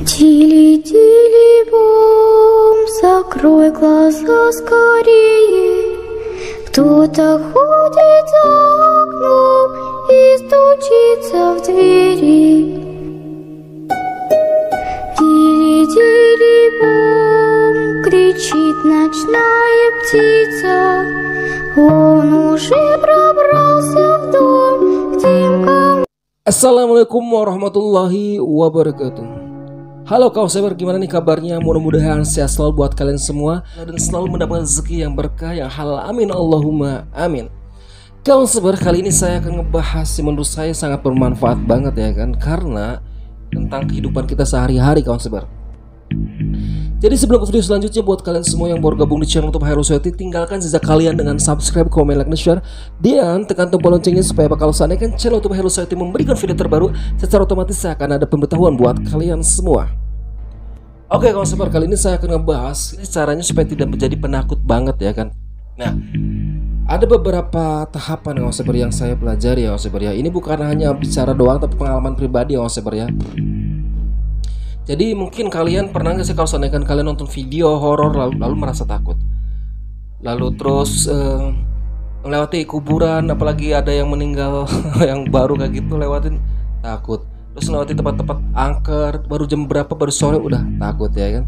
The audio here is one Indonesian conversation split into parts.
Тили-тили бом, закрой глаза скорее. Кто-то ходит за окном и стучится в двери. Тили-тили бом, кричит ночная птица. Он уже пробрался в дом, где кому. Assalamualaikum warahmatullahi wabarakatuh. Halo kawan sahabat, gimana nih kabarnya? Mudah-mudahan sehat selalu buat kalian semua dan selalu mendapatkan rezeki yang berkah, yang halal, amin Allahumma amin. Kawan sahabat, kali ini saya akan ngebahas yang menurut saya sangat bermanfaat banget ya kan, karena tentang kehidupan kita sehari-hari kawan sahabat. Jadi sebelum ke video selanjutnya, buat kalian semua yang baru gabung di channel YouTube Hairul Society, tinggalkan jejak kalian dengan subscribe, komen, like, dan share, dan tekan tombol loncengnya supaya bakal seandainya channel YouTube Hairul Society memberikan video terbaru, secara otomatis saya akan ada pemberitahuan buat kalian semua. Oke kawan sahabat, kali ini saya akan ngebahas caranya supaya tidak menjadi penakut banget ya kan. Nah, ada beberapa tahapan kawan sahabat yang saya pelajari ya kawan sahabat ya. Ini bukan hanya bicara doang, tapi pengalaman pribadi ya kawan sahabat ya. Jadi mungkin kalian pernah nggak sih kalau seandainya kalian nonton video horor lalu merasa takut, lalu terus melewati kuburan, apalagi ada yang meninggal yang baru kayak gitu lewatin takut, terus melewati tempat-tempat angker baru jam berapa baru sore udah takut ya kan.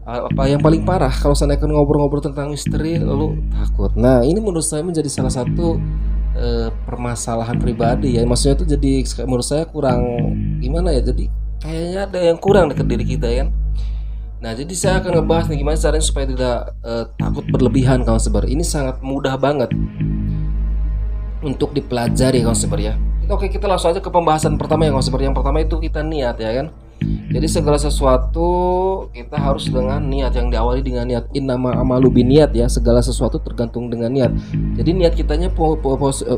Apa yang paling parah kalau seandainya ngobrol-ngobrol tentang misteri lalu takut. Nah ini menurut saya menjadi salah satu permasalahan pribadi ya, maksudnya itu jadi menurut saya kurang gimana ya, jadi kayaknya ada yang kurang dekat diri kita kan. Nah jadi saya akan ngebahas nih gimana caranya supaya tidak takut berlebihan kawan sebar. Ini sangat mudah banget untuk dipelajari kawan sebar ya. Oke, kita langsung aja ke pembahasan pertama ya kawan sebar. Yang pertama itu kita niat ya kan. Jadi segala sesuatu kita harus dengan niat, yang diawali dengan niat. Innama amalu biniat ya, segala sesuatu tergantung dengan niat. Jadi niat kitanya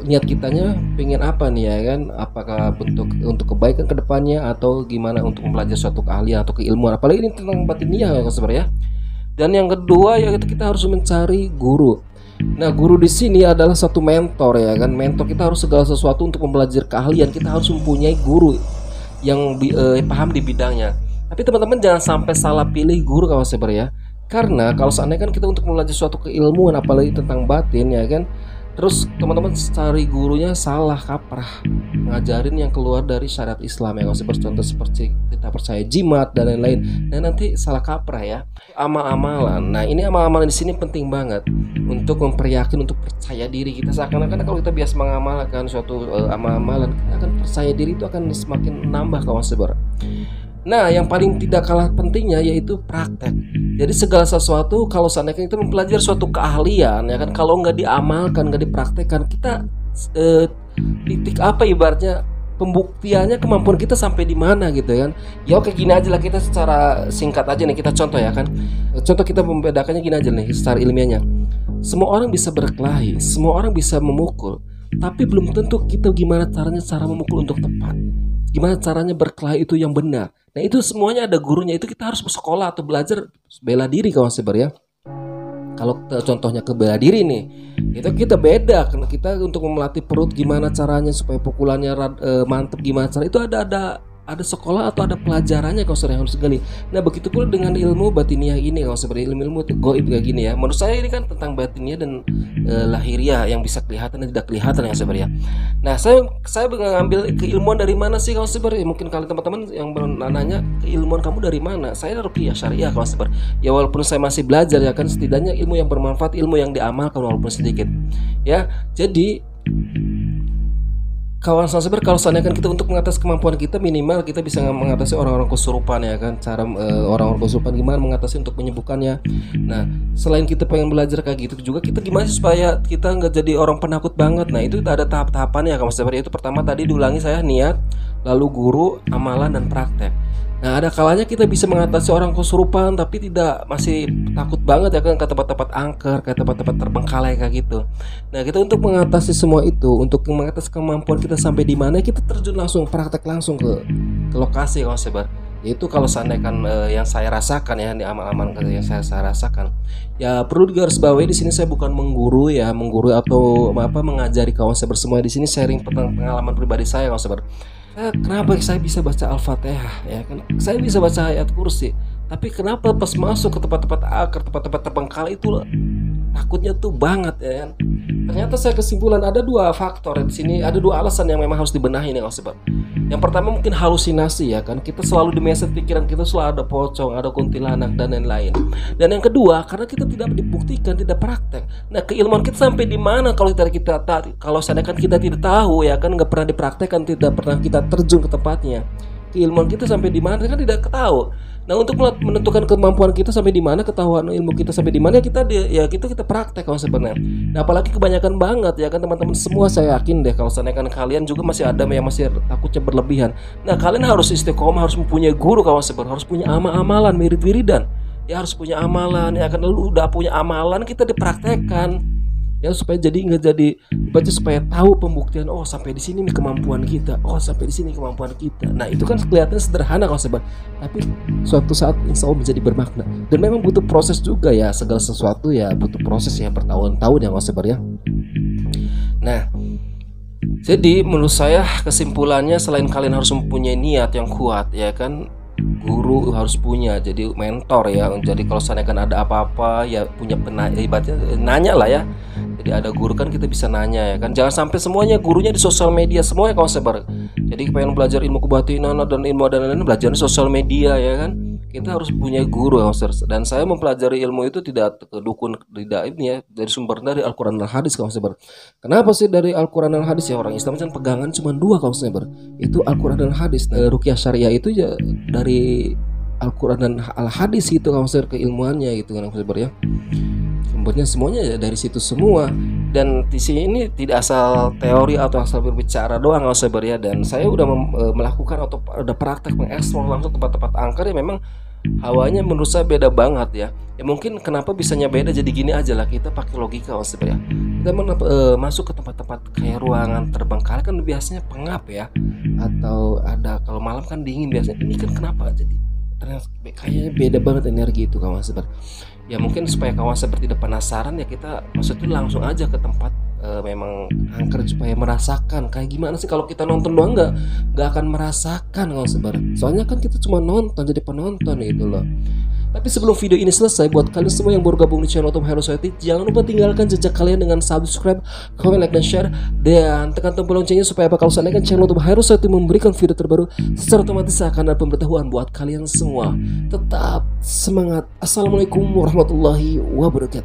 niat kitanya pengen apa nih ya kan? Apakah bentuk untuk kebaikan ke depannya atau gimana untuk mempelajari suatu keahlian atau keilmuan, apalagi ini tentang batiniah ya sebenarnya. Dan yang kedua ya kita harus mencari guru. Nah guru di sini adalah satu mentor ya kan. Mentor kita harus segala sesuatu untuk mempelajari keahlian, kita harus mempunyai guru yang paham di bidangnya. Tapi teman-teman jangan sampai salah pilih guru kawan sahabat ya. Karena kalau seandainya kan kita untuk belajar suatu keilmuan apalagi tentang batin ya kan, terus teman-teman cari gurunya salah kaprah, ngajarin yang keluar dari syariat Islam ya kawan sahabat. Contoh seperti kita percaya jimat dan lain-lain, dan nanti salah kaprah ya. Amal-amalan. Nah ini amal-amalan di sini penting banget untuk memperyakin, untuk percaya diri kita. Seakan-akan kalau kita biasa mengamalkan suatu amal-amalan, kita akan percaya diri itu akan semakin nambah kawan sahabat. Nah yang paling tidak kalah pentingnya yaitu praktek. Jadi segala sesuatu kalau seandainya kita mempelajari suatu keahlian ya kan, kalau nggak diamalkan, nggak dipraktekkan, kita titik apa ibaratnya pembuktiannya kemampuan kita sampai di mana gitu kan. Ya oke gini aja lah, kita secara singkat aja nih kita contoh ya kan. Contoh kita membedakannya gini aja nih secara ilmiahnya. Semua orang bisa berkelahi, semua orang bisa memukul, tapi belum tentu kita gimana caranya cara memukul untuk tepat, gimana caranya berkelahi itu yang benar. Nah itu semuanya ada gurunya. Itu kita harus bersekolah atau belajar bela diri kawan sahabat ya. Kalau contohnya ke bela diri nih, itu kita beda. Karena kita untuk melatih perut gimana caranya supaya pukulannya mantep, gimana cara itu ada sekolah atau ada pelajarannya kalau yang harus digali. Nah begitu pula dengan ilmu batiniah ini kalau seperti ilmu goib kayak gini ya. Menurut saya ini kan tentang batiniah dan lahiriah yang bisa kelihatan dan tidak kelihatan ya sebenarnya. Nah saya mengambil keilmuan dari mana sih kalau sebenarnya? Mungkin kalian teman-teman yang nanya keilmuan kamu dari mana? Saya dari ruqyah syariah kalau sebenarnya. Ya walaupun saya masih belajar ya kan, setidaknya ilmu yang bermanfaat, ilmu yang diamalkan walaupun sedikit. Ya jadi kawan sahabat, kalau seandainya kita untuk mengatasi kemampuan kita, minimal kita bisa mengatasi orang-orang kesurupan ya kan. Cara orang-orang kesurupan gimana mengatasi untuk menyembuhkannya. Nah selain kita pengen belajar kayak gitu juga, kita gimana sih supaya kita nggak jadi orang penakut banget. Nah itu ada tahap-tahapannya kawan sahabat. Itu pertama tadi diulangi saya, niat, lalu guru, amalan, dan praktek. Nah ada kalanya kita bisa mengatasi orang kesurupan tapi tidak masih takut banget ya kan, ke tempat-tempat angker, ke tempat-tempat terbengkalai kayak gitu. Nah kita untuk mengatasi semua itu, untuk mengatasi kemampuan kita sampai di mana, kita terjun langsung, praktek langsung ke lokasi kawan sahabat. Yaitu kalau seandainya yang saya rasakan ya, di amal-amal yang saya rasakan. Ya perlu digarisbawahi di sini saya bukan mengguru atau mengajari kawan sahabat semua. Di sini sharing tentang pengalaman pribadi saya kawan sahabat. Kenapa saya bisa baca Al-Fatihah ya kan? Saya bisa baca ayat kursi. Tapi kenapa pas masuk ke tempat-tempat akar, tempat-tempat terbengkalai itu takutnya tuh banget ya kan? Ternyata saya kesimpulan ada dua faktor di sini, ada dua alasan yang memang harus dibenahi nih sebab. Yang pertama mungkin halusinasi ya kan, kita selalu di mindset pikiran kita selalu ada pocong, ada kuntilanak dan lain-lain. Dan yang kedua karena kita tidak dibuktikan, tidak praktek. Nah keilmuan kita sampai di mana kalau kalau seandainya kita tidak tahu ya kan, nggak pernah dipraktekkan, tidak pernah kita terjun ke tempatnya. Keilmuan kita sampai di mana kan tidak ketahui. Nah untuk menentukan kemampuan kita sampai di mana, ketahuan ilmu kita sampai di mana, kita praktek kalau sebenarnya. Nah apalagi kebanyakan banget ya kan teman-teman semua, saya yakin deh kalau seandainya kalian juga masih ada yang masih takutnya berlebihan. Nah kalian harus istiqomah, harus mempunyai guru kalau sebenarnya, harus punya amalan, wirid-wiridan. Ya harus punya amalan ya kan, lalu udah punya amalan kita dipraktekkan. Ya supaya nggak jadi baca, supaya tahu pembuktian, oh sampai di sini nih kemampuan kita, oh sampai di sini kemampuan kita. Nah itu kan kelihatannya sederhana kalau sebenarnya, tapi suatu saat insya Allah menjadi bermakna. Dan memang butuh proses juga ya, segala sesuatu ya butuh proses ya, bertahun-tahun ya kalau sebenarnya. Nah jadi menurut saya kesimpulannya, selain kalian harus mempunyai niat yang kuat ya kan, guru harus punya, jadi mentor ya. Jadi kalau seandainya ada apa-apa ya punya ibaratnya nanya lah ya. Jadi ada guru kan kita bisa nanya ya kan. Jangan sampai semuanya gurunya di sosial media semuanya kalau sebar. Jadi pengen belajar ilmu kebatinan dan ilmu dan lain-lain, belajar di sosial media ya kan. Kita harus punya guru ya. Dan saya mempelajari ilmu itu tidak ke dukun, tidak ini ya, dari sumber dari Al-Quran dan Hadis kalau sebar. Kenapa sih dari Al-Quran dan Hadis ya? Orang Islam kan pegangan cuma dua kalau sebar, itu Al-Quran dan Hadis. Nah, ruqyah syariah itu ya dari Al-Quran dan Al-Hadis itu kalau sebar keilmuannya gitu kan kalau sebar ya. Sumbernya semuanya ya dari situ semua. Dan di sini tidak asal teori atau asal berbicara doang kalau sebar ya. Dan saya udah melakukan atau udah praktek mengeksplor langsung tempat-tempat angker ya, memang hawanya menurut saya beda banget ya. Ya mungkin kenapa bisanya beda, jadi gini aja lah, kita pakai logika kalau sebar ya. Kita masuk ke tempat-tempat kayak ruangan terbengkalai kan biasanya pengap ya, atau ada kalau malam kan dingin biasanya. Ini kan kenapa jadi ternyata kayaknya beda banget energi itu kawan sebar. Ya mungkin supaya kawan seperti tidak penasaran ya, kita maksudnya langsung aja ke tempat memang angker supaya merasakan kayak gimana sih. Kalau kita nonton doang nggak akan merasakan kawan sebar. Soalnya kan kita cuma nonton, jadi penonton gitu loh. Tapi sebelum video ini selesai, buat kalian semua yang baru gabung di channel YouTube Hero Society, jangan lupa tinggalkan jejak kalian dengan subscribe, comment, like, dan share, dan tekan tombol loncengnya supaya bakal seandainya channel YouTube Hero Society memberikan video terbaru secara otomatis akan ada pemberitahuan buat kalian semua. Tetap semangat. Assalamualaikum warahmatullahi wabarakatuh.